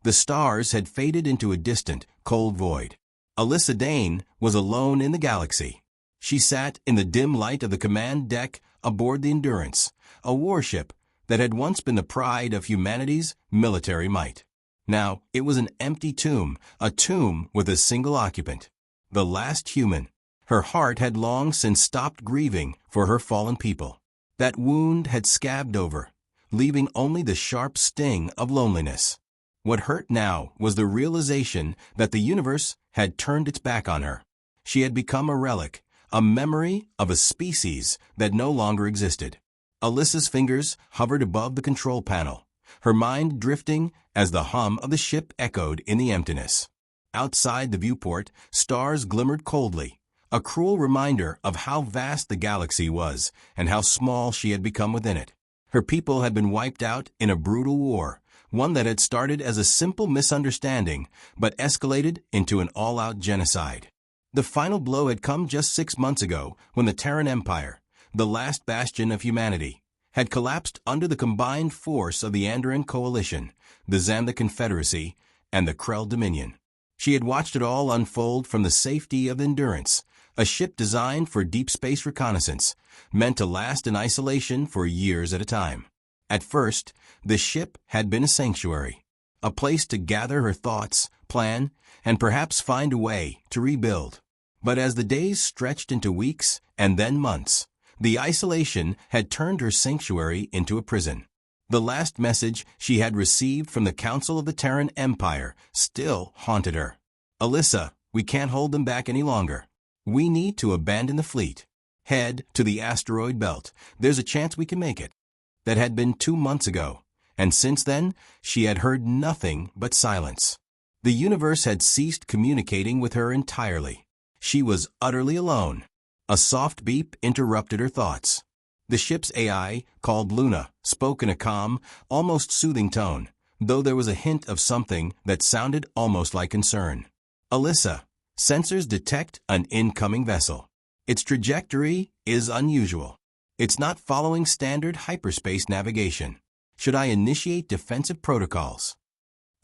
The stars had faded into a distant, cold void. Alyssa Dane was alone in the galaxy. She sat in the dim light of the command deck aboard the Endurance, a warship that had once been the pride of humanity's military might. Now, it was an empty tomb, a tomb with a single occupant. The last human. Her heart had long since stopped grieving for her fallen people. That wound had scabbed over, leaving only the sharp sting of loneliness. What hurt now was the realization that the universe had turned its back on her. She had become a relic, a memory of a species that no longer existed. Alyssa's fingers hovered above the control panel, her mind drifting as the hum of the ship echoed in the emptiness. Outside the viewport, stars glimmered coldly, a cruel reminder of how vast the galaxy was and how small she had become within it. Her people had been wiped out in a brutal war, one that had started as a simple misunderstanding but escalated into an all-out genocide. The final blow had come just 6 months ago when the Terran Empire, the last bastion of humanity, had collapsed under the combined force of the Andorian Coalition, the Xantha Confederacy, and the Krell Dominion. She had watched it all unfold from the safety of the Endurance, a ship designed for deep space reconnaissance, meant to last in isolation for years at a time. At first, the ship had been a sanctuary, a place to gather her thoughts, plan, and perhaps find a way to rebuild. But as the days stretched into weeks and then months, the isolation had turned her sanctuary into a prison. The last message she had received from the Council of the Terran Empire still haunted her. Alyssa, we can't hold them back any longer. We need to abandon the fleet. Head to the asteroid belt. There's a chance we can make it. That had been 2 months ago, and since then, she had heard nothing but silence. The universe had ceased communicating with her entirely. She was utterly alone. A soft beep interrupted her thoughts. The ship's AI, called Luna, spoke in a calm, almost soothing tone, though there was a hint of something that sounded almost like concern. Alyssa, sensors detect an incoming vessel. Its trajectory is unusual. It's not following standard hyperspace navigation. Should I initiate defensive protocols?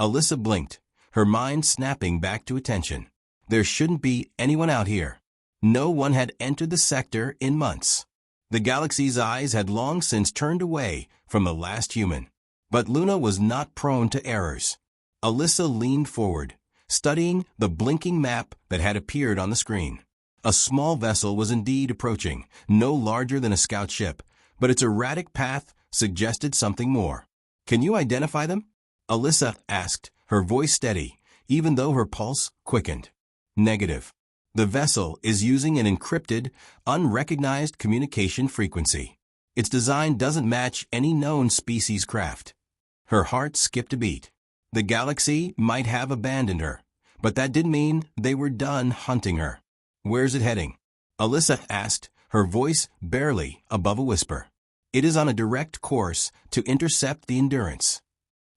Alyssa blinked, her mind snapping back to attention. There shouldn't be anyone out here. No one had entered the sector in months. The galaxy's eyes had long since turned away from the last human. But Luna was not prone to errors. Alyssa leaned forward, studying the blinking map that had appeared on the screen. A small vessel was indeed approaching, no larger than a scout ship, but its erratic path suggested something more. Can you identify them? Alyssa asked, her voice steady, even though her pulse quickened. Negative. The vessel is using an encrypted, unrecognized communication frequency. Its design doesn't match any known species craft. Her heart skipped a beat. The galaxy might have abandoned her, but that didn't mean they were done hunting her. Where's it heading? Alyssa asked, her voice barely above a whisper. It is on a direct course to intercept the Endurance.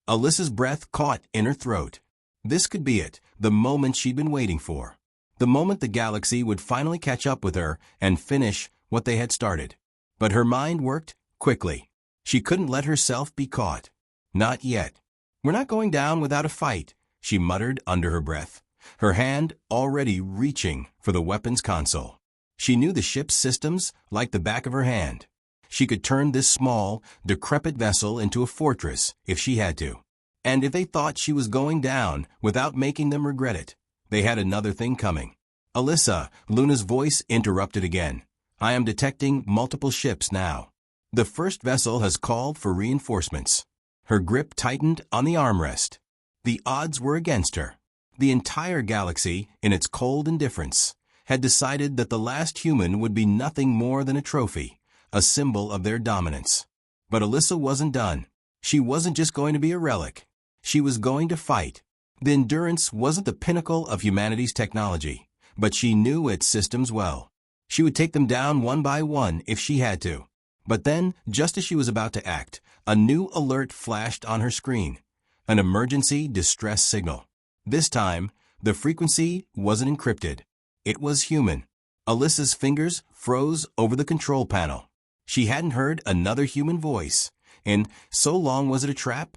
Alyssa's breath caught in her throat. This could be it, the moment she'd been waiting for. The moment the galaxy would finally catch up with her and finish what they had started. But her mind worked quickly. She couldn't let herself be caught. Not yet. We're not going down without a fight, she muttered under her breath, her hand already reaching for the weapons console. She knew the ship's systems like the back of her hand. She could turn this small, decrepit vessel into a fortress if she had to. And if they thought she was going down without making them regret it, they had another thing coming. Alyssa, Luna's voice interrupted again. I am detecting multiple ships now. The first vessel has called for reinforcements. Her grip tightened on the armrest. The odds were against her. The entire galaxy, in its cold indifference, had decided that the last human would be nothing more than a trophy, a symbol of their dominance. But Alyssa wasn't done. She wasn't just going to be a relic. She was going to fight. The Endurance wasn't the pinnacle of humanity's technology, but she knew its systems well. She would take them down one by one if she had to. But then, just as she was about to act, a new alert flashed on her screen. An emergency distress signal. This time, the frequency wasn't encrypted. It was human. Alyssa's fingers froze over the control panel. She hadn't heard another human voice. And so long was it a trap?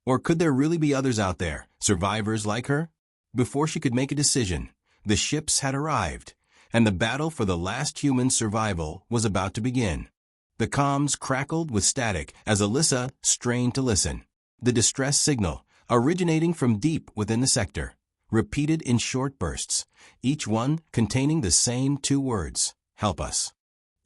Or could there really be others out there, survivors like her? Before she could make a decision, the ships had arrived, and the battle for the last human survival was about to begin. The comms crackled with static as Alyssa strained to listen. The distress signal, originating from deep within the sector, repeated in short bursts, each one containing the same two words, "Help us."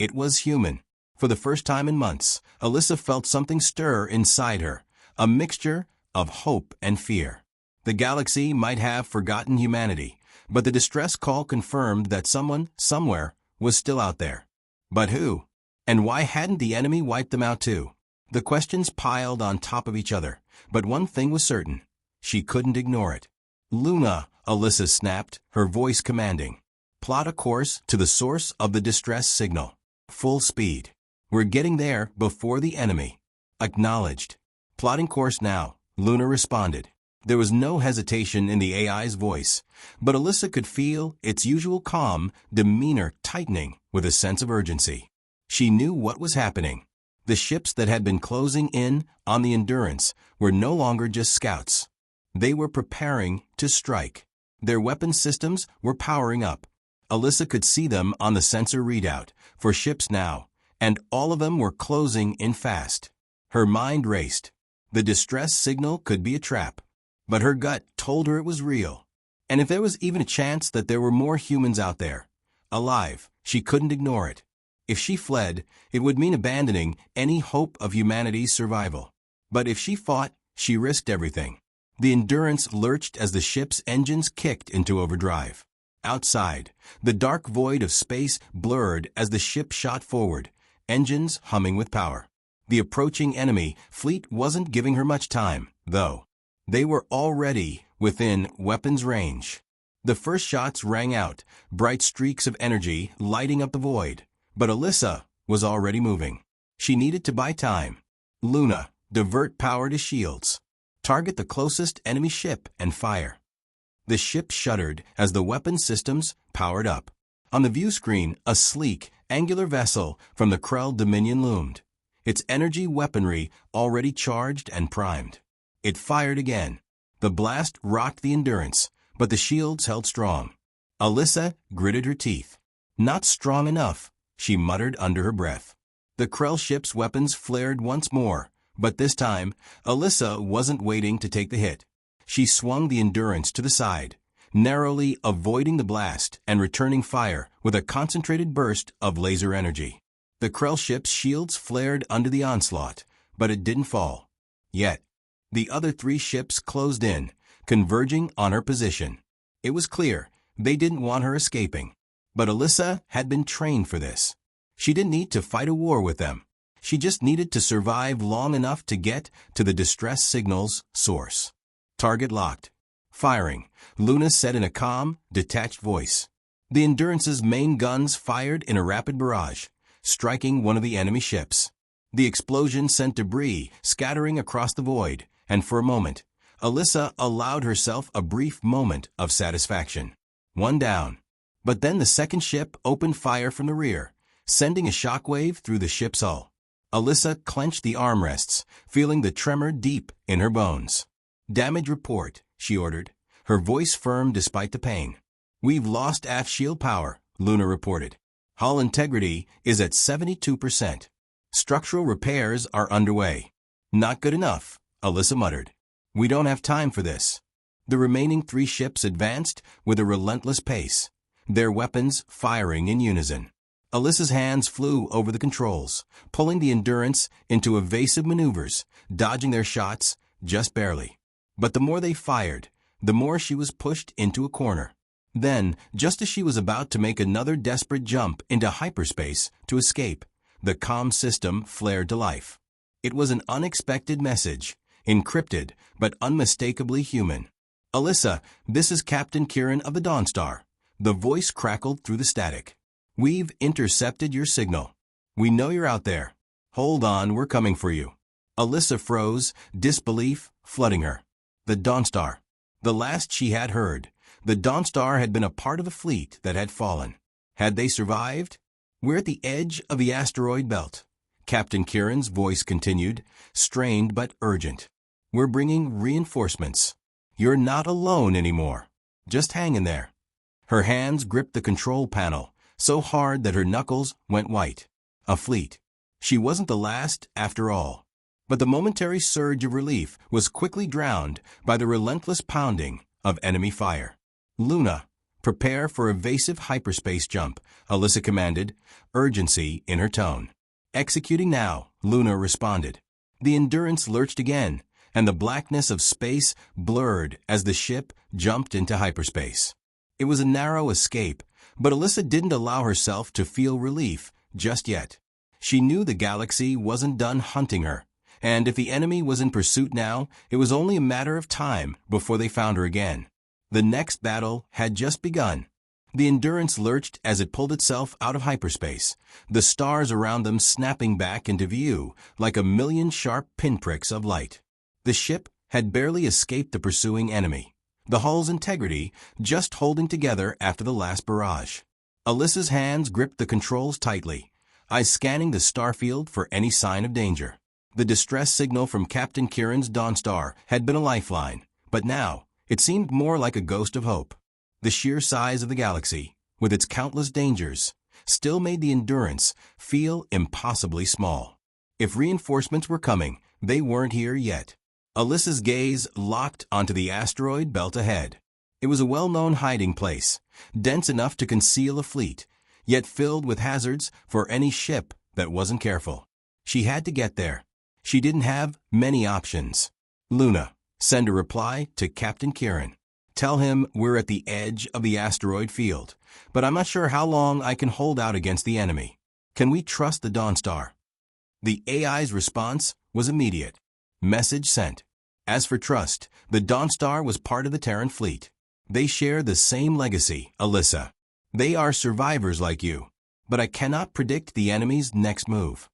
It was human. For the first time in months, Alyssa felt something stir inside her, a mixture of hope and fear. The galaxy might have forgotten humanity, but the distress call confirmed that someone, somewhere, was still out there. But who? And why hadn't the enemy wiped them out too? The questions piled on top of each other, but one thing was certain. She couldn't ignore it. "Luna," Alyssa snapped, her voice commanding. "Plot a course to the source of the distress signal. Full speed. We're getting there before the enemy." "Acknowledged." "Plotting course now," Luna responded. There was no hesitation in the AI's voice, but Alyssa could feel its usual calm demeanor tightening with a sense of urgency. She knew what was happening. The ships that had been closing in on the Endurance were no longer just scouts. They were preparing to strike. Their weapon systems were powering up. Alyssa could see them on the sensor readout for ships now, and all of them were closing in fast. Her mind raced. The distress signal could be a trap, but her gut told her it was real. And if there was even a chance that there were more humans out there, alive, she couldn't ignore it. If she fled, it would mean abandoning any hope of humanity's survival. But if she fought, she risked everything. The Endurance lurched as the ship's engines kicked into overdrive. Outside, the dark void of space blurred as the ship shot forward, engines humming with power. The approaching enemy fleet wasn't giving her much time, though. They were already within weapons range. The first shots rang out, bright streaks of energy lighting up the void. But Alyssa was already moving. She needed to buy time. "Luna, divert power to shields. Target the closest enemy ship and fire." The ship shuddered as the weapon systems powered up. On the view screen, a sleek, angular vessel from the Krell Dominion loomed, its energy weaponry already charged and primed. It fired again. The blast rocked the Endurance, but the shields held strong. Alyssa gritted her teeth. "Not strong enough," she muttered under her breath. The Krell ship's weapons flared once more, but this time, Alyssa wasn't waiting to take the hit. She swung the Endurance to the side, narrowly avoiding the blast and returning fire with a concentrated burst of laser energy. The Krell ship's shields flared under the onslaught, but it didn't fall. Yet, the other three ships closed in, converging on her position. It was clear they didn't want her escaping. But Alyssa had been trained for this. She didn't need to fight a war with them. She just needed to survive long enough to get to the distress signal's source. "Target locked." "Firing," Luna said in a calm, detached voice. The Endurance's main guns fired in a rapid barrage, striking one of the enemy ships. The explosion sent debris scattering across the void, and for a moment, Alyssa allowed herself a brief moment of satisfaction. One down. But then the second ship opened fire from the rear, sending a shockwave through the ship's hull. Alyssa clenched the armrests, feeling the tremor deep in her bones. "Damage report," she ordered, her voice firm despite the pain. "We've lost aft shield power," Luna reported. "Hull integrity is at 72%. Structural repairs are underway." "Not good enough," Alyssa muttered. "We don't have time for this." The remaining three ships advanced with a relentless pace, their weapons firing in unison. Alyssa's hands flew over the controls, pulling the Endurance into evasive maneuvers, dodging their shots just barely. But the more they fired, the more she was pushed into a corner. Then, just as she was about to make another desperate jump into hyperspace to escape, the comm system flared to life. It was an unexpected message, encrypted but unmistakably human. "Alyssa, this is Captain Kieran of the Dawnstar." The voice crackled through the static. "We've intercepted your signal. We know you're out there. Hold on, we're coming for you." Alyssa froze, disbelief flooding her. The Dawnstar. The last she had heard, the Dawnstar had been a part of a fleet that had fallen. Had they survived? "We're at the edge of the asteroid belt," Captain Kieran's voice continued, strained but urgent. We're bringing reinforcements. You're not alone anymore. Just hang in there." Her hands gripped the control panel, so hard that her knuckles went white. A fleet. She wasn't the last, after all. But the momentary surge of relief was quickly drowned by the relentless pounding of enemy fire. "Luna, prepare for evasive hyperspace jump," Alyssa commanded, urgency in her tone. "Executing now," Luna responded. The Endurance lurched again, and the blackness of space blurred as the ship jumped into hyperspace. It was a narrow escape, but Alyssa didn't allow herself to feel relief just yet. She knew the galaxy wasn't done hunting her, and if the enemy was in pursuit now, it was only a matter of time before they found her again. The next battle had just begun. The Endurance lurched as it pulled itself out of hyperspace, the stars around them snapping back into view like a million sharp pinpricks of light. The ship had barely escaped the pursuing enemy, the hull's integrity just holding together after the last barrage. Alyssa's hands gripped the controls tightly, eyes scanning the starfield for any sign of danger. The distress signal from Captain Kieran's Dawnstar had been a lifeline, but now it seemed more like a ghost of hope. The sheer size of the galaxy, with its countless dangers, still made the Endurance feel impossibly small. If reinforcements were coming, they weren't here yet. Alyssa's gaze locked onto the asteroid belt ahead. It was a well-known hiding place, dense enough to conceal a fleet, yet filled with hazards for any ship that wasn't careful. She had to get there. She didn't have many options. "Luna, send a reply to Captain Kieran. Tell him we're at the edge of the asteroid field, but I'm not sure how long I can hold out against the enemy. Can we trust the Dawnstar?" The AI's response was immediate. Message sent. As for trust, the Dawnstar was part of the Terran fleet. They share the same legacy, Alyssa. They are survivors like you, but I cannot predict the enemy's next move.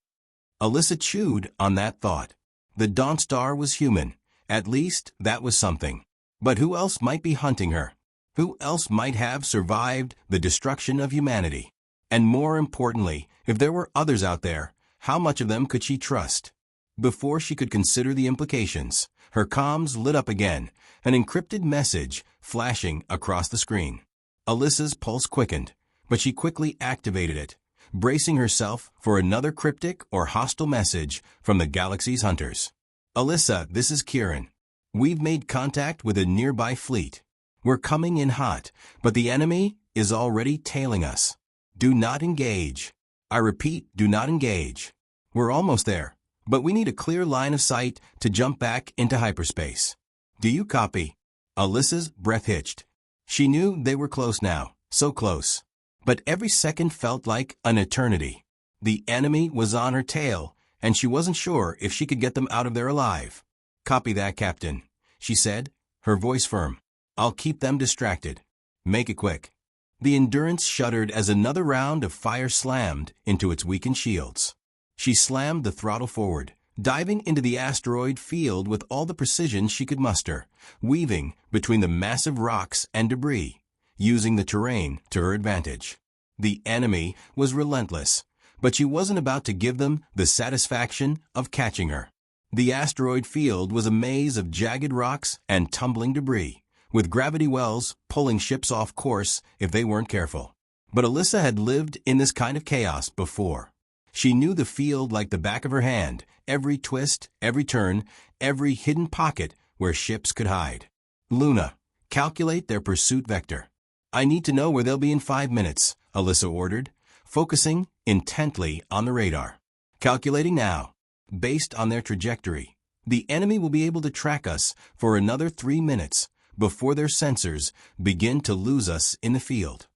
Alyssa chewed on that thought. The Dawnstar was human. At least that was something. But who else might be hunting her? Who else might have survived the destruction of humanity? And more importantly, if there were others out there, how much of them could she trust? Before she could consider the implications, her comms lit up again, an encrypted message flashing across the screen. Alyssa's pulse quickened, but she quickly activated it, bracing herself for another cryptic or hostile message from the galaxy's hunters. "Alyssa, this is Kieran. We've made contact with a nearby fleet. We're coming in hot, but the enemy is already tailing us. Do not engage. I repeat, do not engage. We're almost there, but we need a clear line of sight to jump back into hyperspace. Do you copy?" Alyssa's breath hitched. She knew they were close now, so close. But every second felt like an eternity. The enemy was on her tail, and she wasn't sure if she could get them out of there alive. "Copy that, Captain," she said, her voice firm. "I'll keep them distracted. Make it quick." The Endurance shuddered as another round of fire slammed into its weakened shields. She slammed the throttle forward, diving into the asteroid field with all the precision she could muster, weaving between the massive rocks and debris, using the terrain to her advantage. The enemy was relentless, but she wasn't about to give them the satisfaction of catching her. The asteroid field was a maze of jagged rocks and tumbling debris, with gravity wells pulling ships off course if they weren't careful. But Alyssa had lived in this kind of chaos before. She knew the field like the back of her hand, every twist, every turn, every hidden pocket where ships could hide. "Luna, calculate their pursuit vector. I need to know where they'll be in 5 minutes," Alyssa ordered, focusing intently on the radar. "Calculating now. Based on their trajectory, the enemy will be able to track us for another 3 minutes before their sensors begin to lose us in the field."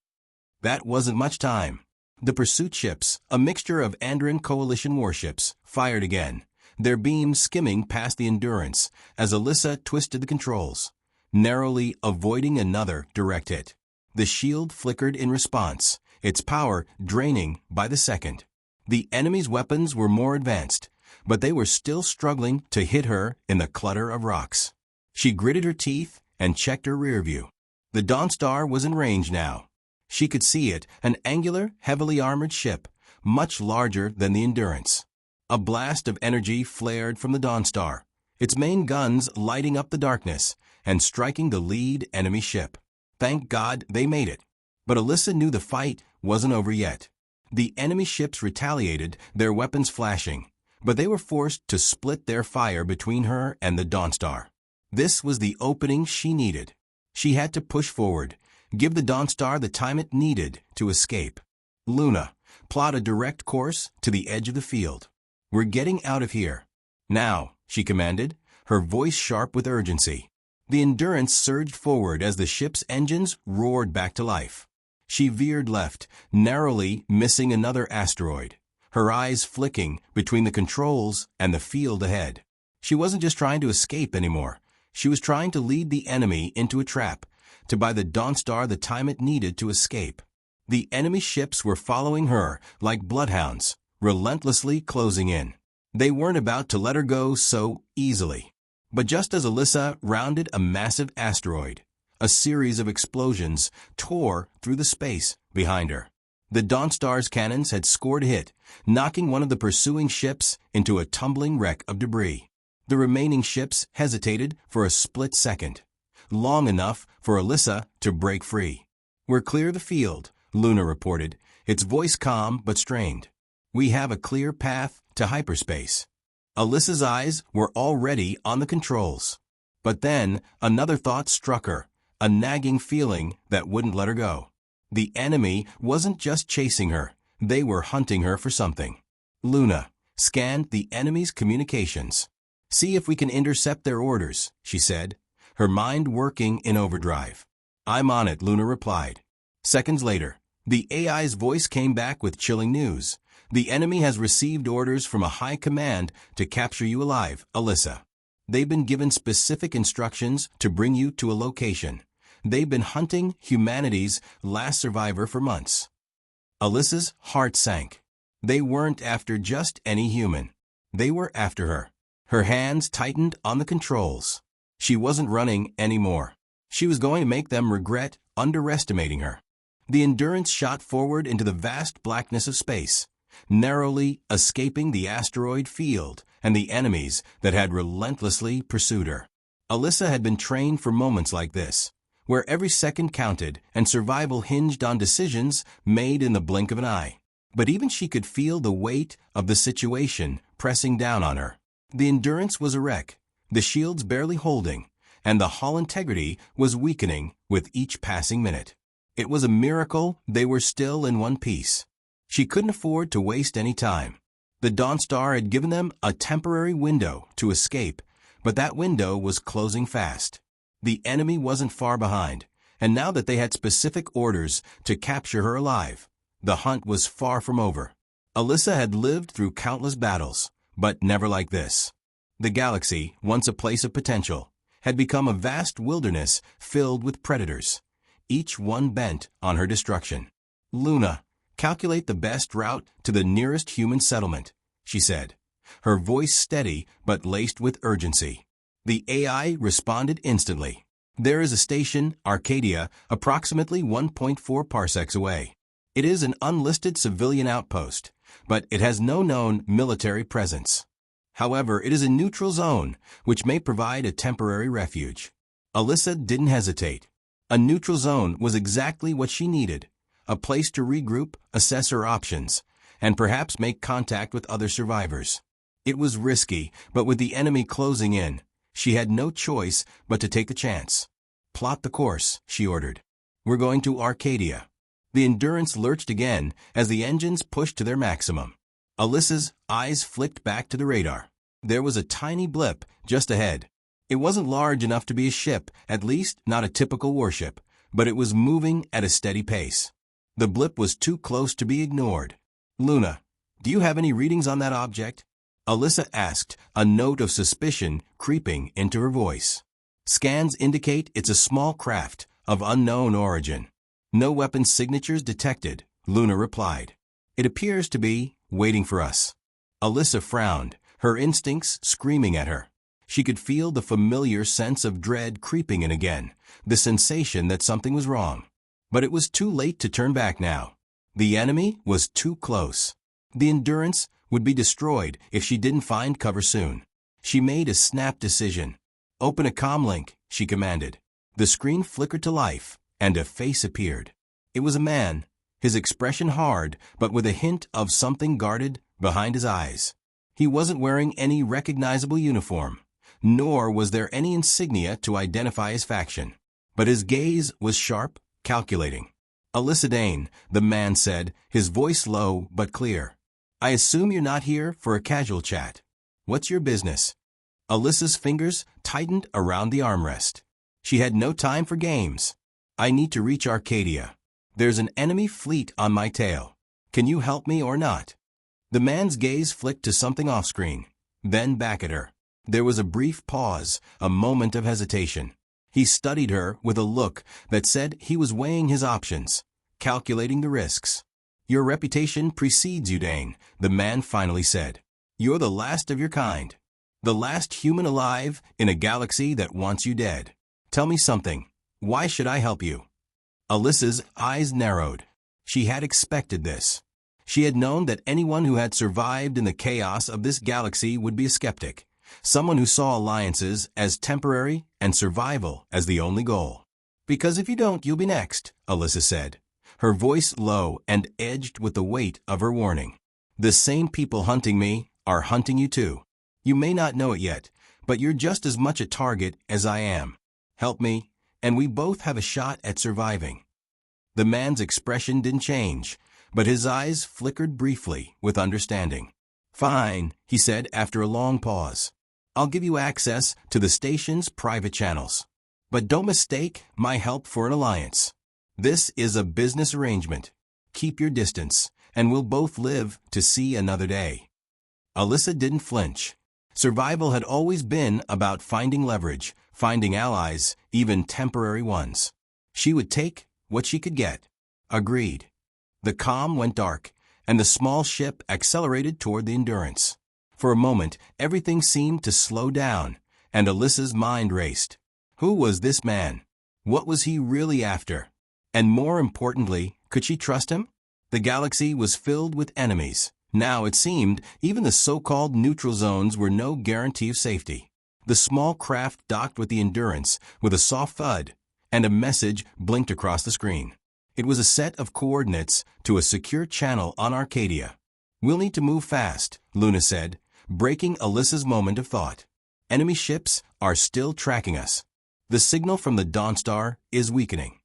That wasn't much time. The pursuit ships, a mixture of Andran Coalition warships, fired again, their beams skimming past the Endurance as Alyssa twisted the controls, narrowly avoiding another direct hit. The shield flickered in response, its power draining by the second. The enemy's weapons were more advanced, but they were still struggling to hit her in the clutter of rocks. She gritted her teeth and checked her rear view. The Dawnstar was in range now. She could see it, an angular, heavily armored ship, much larger than the Endurance. A blast of energy flared from the Dawnstar, its main guns lighting up the darkness and striking the lead enemy ship. Thank God they made it. But Alyssa knew the fight wasn't over yet. The enemy ships retaliated, their weapons flashing, but they were forced to split their fire between her and the Dawnstar. This was the opening she needed. She had to push forward, give the Dawnstar the time it needed to escape. Luna, plot a direct course to the edge of the field. We're getting out of here. Now, she commanded, her voice sharp with urgency. The Endurance surged forward as the ship's engines roared back to life. She veered left, narrowly missing another asteroid, her eyes flicking between the controls and the field ahead. She wasn't just trying to escape anymore. She was trying to lead the enemy into a trap, to buy the Dawnstar the time it needed to escape. The enemy ships were following her like bloodhounds, relentlessly closing in. They weren't about to let her go so easily. But just as Alyssa rounded a massive asteroid, a series of explosions tore through the space behind her. The Dawnstar's cannons had scored a hit, knocking one of the pursuing ships into a tumbling wreck of debris. The remaining ships hesitated for a split second, long enough for Alyssa to break free. "We're clear of the field," Luna reported, its voice calm but strained. "We have a clear path to hyperspace." Alyssa's eyes were already on the controls. But then another thought struck her, a nagging feeling that wouldn't let her go. The enemy wasn't just chasing her, they were hunting her for something. Luna scanned the enemy's communications. "See if we can intercept their orders," she said, her mind working in overdrive. "I'm on it," Luna replied. Seconds later, the AI's voice came back with chilling news. "The enemy has received orders from a high command to capture you alive, Alyssa. They've been given specific instructions to bring you to a location. They've been hunting humanity's last survivor for months." Alyssa's heart sank. They weren't after just any human. They were after her. Her hands tightened on the controls. She wasn't running anymore. She was going to make them regret underestimating her. The Endurance shot forward into the vast blackness of space, narrowly escaping the asteroid field and the enemies that had relentlessly pursued her. Alyssa had been trained for moments like this, where every second counted and survival hinged on decisions made in the blink of an eye. But even she could feel the weight of the situation pressing down on her. The Endurance was a wreck, the shields barely holding, and the hull integrity was weakening with each passing minute. It was a miracle they were still in one piece. She couldn't afford to waste any time. The Dawnstar had given them a temporary window to escape, but that window was closing fast. The enemy wasn't far behind, and now that they had specific orders to capture her alive, the hunt was far from over. Alyssa had lived through countless battles, but never like this. The galaxy, once a place of potential, had become a vast wilderness filled with predators, each one bent on her destruction. "Luna, calculate the best route to the nearest human settlement," she said, her voice steady but laced with urgency. The AI responded instantly. "There is a station, Arcadia, approximately 1.4 parsecs away. It is an unlisted civilian outpost, but it has no known military presence. However, it is a neutral zone, which may provide a temporary refuge." Alyssa didn't hesitate. A neutral zone was exactly what she needed, a place to regroup, assess her options, and perhaps make contact with other survivors. It was risky, but with the enemy closing in, she had no choice but to take the chance. "Plot the course," she ordered. "We're going to Arcadia." The Endurance lurched again as the engines pushed to their maximum. Alyssa's eyes flicked back to the radar. There was a tiny blip just ahead. It wasn't large enough to be a ship, at least not a typical warship, but it was moving at a steady pace. The blip was too close to be ignored. "Luna, do you have any readings on that object?" Alyssa asked, a note of suspicion creeping into her voice. "Scans indicate it's a small craft of unknown origin. No weapon signatures detected," Luna replied. "It appears to be waiting for us." Alyssa frowned, her instincts screaming at her. She could feel the familiar sense of dread creeping in again, the sensation that something was wrong. But it was too late to turn back now. The enemy was too close. The Endurance would be destroyed if she didn't find cover soon. She made a snap decision. "Open a comm link," she commanded. The screen flickered to life, and a face appeared. It was a man, his expression hard, but with a hint of something guarded behind his eyes. He wasn't wearing any recognizable uniform, nor was there any insignia to identify his faction. But his gaze was sharp, calculating. "Alyssa Dane," the man said, his voice low but clear. "I assume you're not here for a casual chat. What's your business?" Alyssa's fingers tightened around the armrest. She had no time for games. "I need to reach Arcadia. There's an enemy fleet on my tail. Can you help me or not?" The man's gaze flicked to something off-screen, then back at her. There was a brief pause, a moment of hesitation. He studied her with a look that said he was weighing his options, calculating the risks. "Your reputation precedes you, Dane," the man finally said. "You're the last of your kind. The last human alive in a galaxy that wants you dead. Tell me something. Why should I help you?" Alyssa's eyes narrowed. She had expected this. She had known that anyone who had survived in the chaos of this galaxy would be a skeptic, someone who saw alliances as temporary and survival as the only goal. "Because if you don't, you'll be next," Alyssa said, her voice low and edged with the weight of her warning. "The same people hunting me are hunting you too. You may not know it yet, but you're just as much a target as I am. Help me, and we both have a shot at surviving." The man's expression didn't change, but his eyes flickered briefly with understanding. "Fine," he said after a long pause. "I'll give you access to the station's private channels. But don't mistake my help for an alliance. This is a business arrangement. Keep your distance, and we'll both live to see another day." Alyssa didn't flinch. Survival had always been about finding leverage, finding allies, even temporary ones. She would take what she could get. Agreed. The comm went dark, and the small ship accelerated toward the Endurance. For a moment, everything seemed to slow down, and Alyssa's mind raced. Who was this man? What was he really after? And more importantly, could she trust him? The galaxy was filled with enemies. Now, it seemed, even the so-called neutral zones were no guarantee of safety. The small craft docked with the Endurance with a soft thud, and a message blinked across the screen. It was a set of coordinates to a secure channel on Arcadia. "We'll need to move fast," Luna said, breaking Alyssa's moment of thought. "Enemy ships are still tracking us. The signal from the Dawnstar is weakening."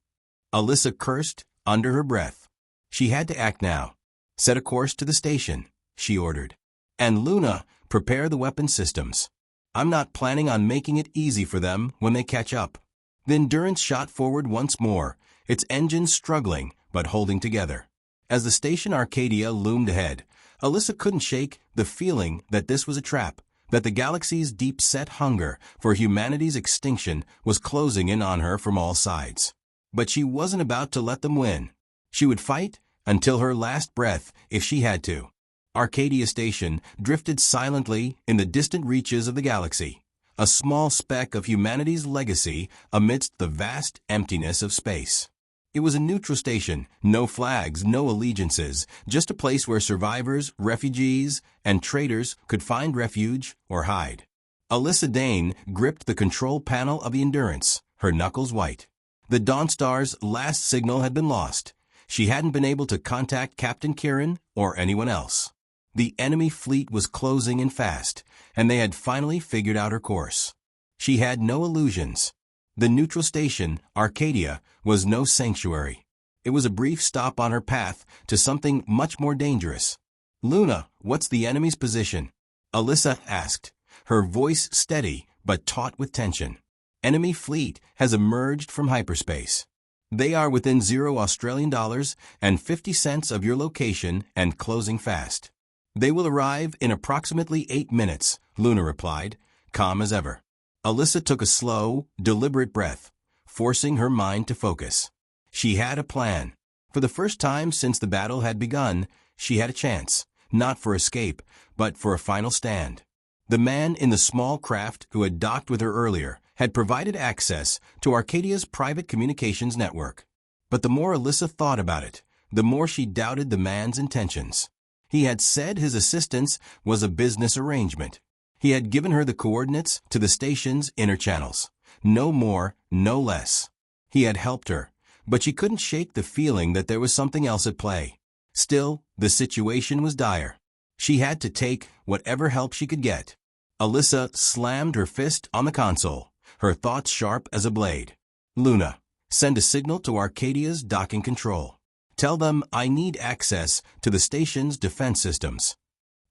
Alyssa cursed under her breath. She had to act now. "Set a course to the station," she ordered. "And Luna, prepare the weapon systems. I'm not planning on making it easy for them when they catch up." The Endurance shot forward once more, its engines struggling but holding together. As the station Arcadia loomed ahead, Alyssa couldn't shake the feeling that this was a trap, that the galaxy's deep-set hunger for humanity's extinction was closing in on her from all sides. But she wasn't about to let them win. She would fight until her last breath if she had to. Arcadia Station drifted silently in the distant reaches of the galaxy, a small speck of humanity's legacy amidst the vast emptiness of space. It was a neutral station, no flags, no allegiances, just a place where survivors, refugees, and traitors could find refuge or hide. Alyssa Dane gripped the control panel of the Endurance, her knuckles white. The Dawnstar's last signal had been lost. She hadn't been able to contact Captain Kieran or anyone else. The enemy fleet was closing in fast, and they had finally figured out her course. She had no illusions. The neutral station, Arcadia, was no sanctuary. It was a brief stop on her path to something much more dangerous. "Luna, what's the enemy's position?" Alyssa asked, her voice steady but taut with tension. "Enemy fleet has emerged from hyperspace. They are within $0 and 50 cents of your location and closing fast. They will arrive in approximately 8 minutes, Luna replied, calm as ever. Alyssa took a slow, deliberate breath, forcing her mind to focus. She had a plan. For the first time since the battle had begun, she had a chance, not for escape, but for a final stand. The man in the small craft who had docked with her earlier had provided access to Arcadia's private communications network. But the more Alyssa thought about it, the more she doubted the man's intentions. He had said his assistance was a business arrangement. He had given her the coordinates to the station's inner channels. No more, no less. He had helped her, but she couldn't shake the feeling that there was something else at play. Still, the situation was dire. She had to take whatever help she could get. Alyssa slammed her fist on the console, her thoughts sharp as a blade. Luna, send a signal to Arcadia's docking control. Tell them I need access to the station's defense systems.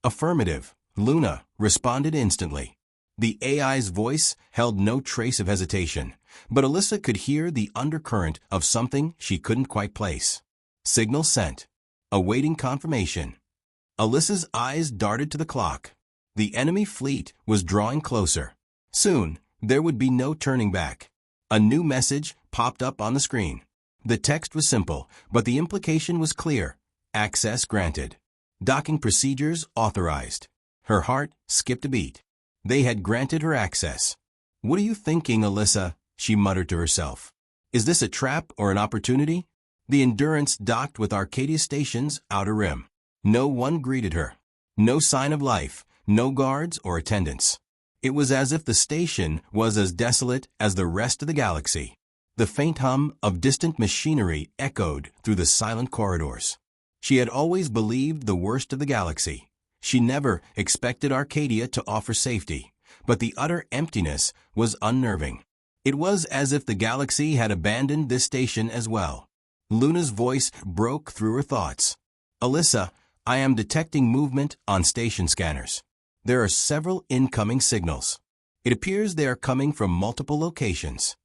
Affirmative, Luna responded instantly. The AI's voice held no trace of hesitation, but Alyssa could hear the undercurrent of something she couldn't quite place. Signal sent. Awaiting confirmation. Alyssa's eyes darted to the clock. The enemy fleet was drawing closer. Soon, there would be no turning back. A new message popped up on the screen. The text was simple, but the implication was clear. Access granted. Docking procedures authorized. Her heart skipped a beat. They had granted her access. What are you thinking, Alyssa? She muttered to herself. Is this a trap or an opportunity? The Endurance docked with Arcadia Station's outer rim. No one greeted her. No sign of life, no guards or attendants. It was as if the station was as desolate as the rest of the galaxy. The faint hum of distant machinery echoed through the silent corridors. She had always believed the worst of the galaxy. She never expected Arcadia to offer safety, but the utter emptiness was unnerving. It was as if the galaxy had abandoned this station as well. Luna's voice broke through her thoughts. Alyssa, I am detecting movement on station scanners. There are several incoming signals. It appears they are coming from multiple locations.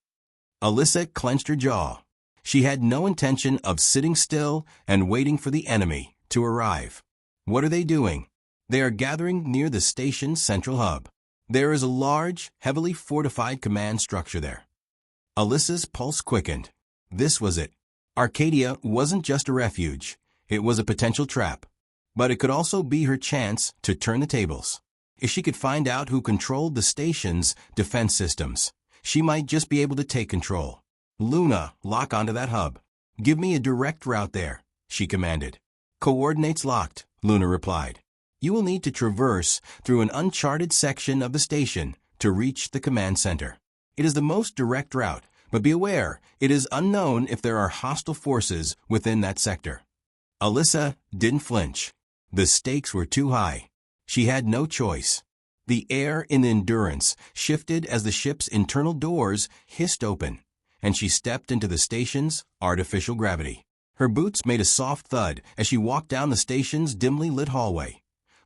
Alyssa clenched her jaw. She had no intention of sitting still and waiting for the enemy to arrive. What are they doing? They are gathering near the station's central hub. There is a large, heavily fortified command structure there. Alyssa's pulse quickened. This was it. Arcadia wasn't just a refuge. It was a potential trap. But it could also be her chance to turn the tables. If she could find out who controlled the station's defense systems, she might just be able to take control. Luna, lock onto that hub. Give me a direct route there, she commanded. Coordinates locked, Luna replied. You will need to traverse through an uncharted section of the station to reach the command center. It is the most direct route, but be aware, it is unknown if there are hostile forces within that sector. Alyssa didn't flinch. The stakes were too high. She had no choice. The air in the Endurance shifted as the ship's internal doors hissed open, and she stepped into the station's artificial gravity. Her boots made a soft thud as she walked down the station's dimly lit hallway,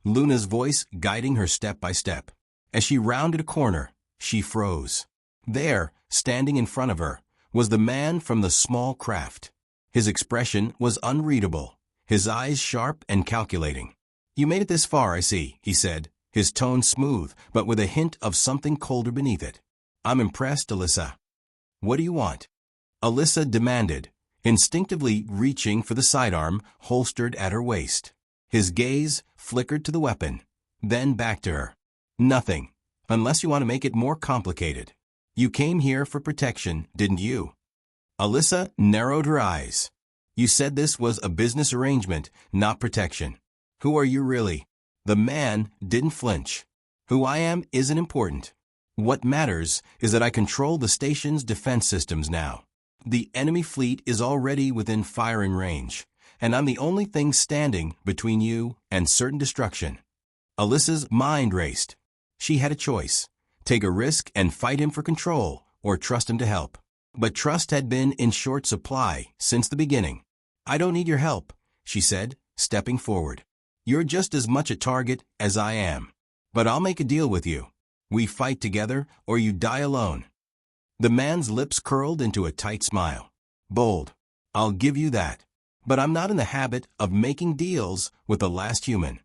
Luna's voice guiding her step by step. As she rounded a corner, she froze. There, standing in front of her, was the man from the small craft. His expression was unreadable, his eyes sharp and calculating. You made it this far, I see, he said, his tone smooth, but with a hint of something colder beneath it. I'm impressed, Alyssa. What do you want? Alyssa demanded, instinctively reaching for the sidearm holstered at her waist. His gaze flickered to the weapon, then back to her. Nothing, unless you want to make it more complicated. You came here for protection, didn't you? Alyssa narrowed her eyes. You said this was a business arrangement, not protection. Who are you really? The man didn't flinch. Who I am isn't important. What matters is that I control the station's defense systems now. The enemy fleet is already within firing range, and I'm the only thing standing between you and certain destruction. Alyssa's mind raced. She had a choice. Take a risk and fight him for control, or trust him to help. But trust had been in short supply since the beginning. I don't need your help, she said, stepping forward. You're just as much a target as I am. But I'll make a deal with you. We fight together, or you die alone. The man's lips curled into a tight smile. Bold. I'll give you that. But I'm not in the habit of making deals with the last human.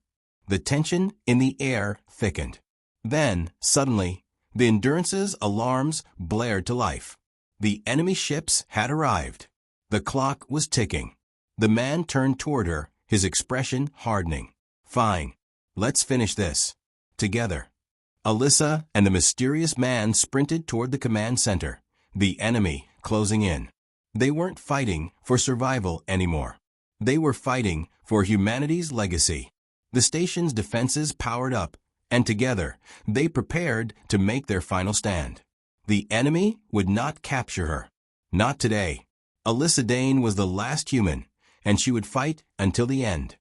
The tension in the air thickened. Then, suddenly, the Endurance's alarms blared to life. The enemy ships had arrived. The clock was ticking. The man turned toward her, his expression hardening. Fine. Let's finish this. Together. Alyssa and the mysterious man sprinted toward the command center, the enemy closing in. They weren't fighting for survival anymore. They were fighting for humanity's legacy. The station's defenses powered up, and together they prepared to make their final stand. The enemy would not capture her. Not today. Alyssa Dane was the last human, and she would fight until the end.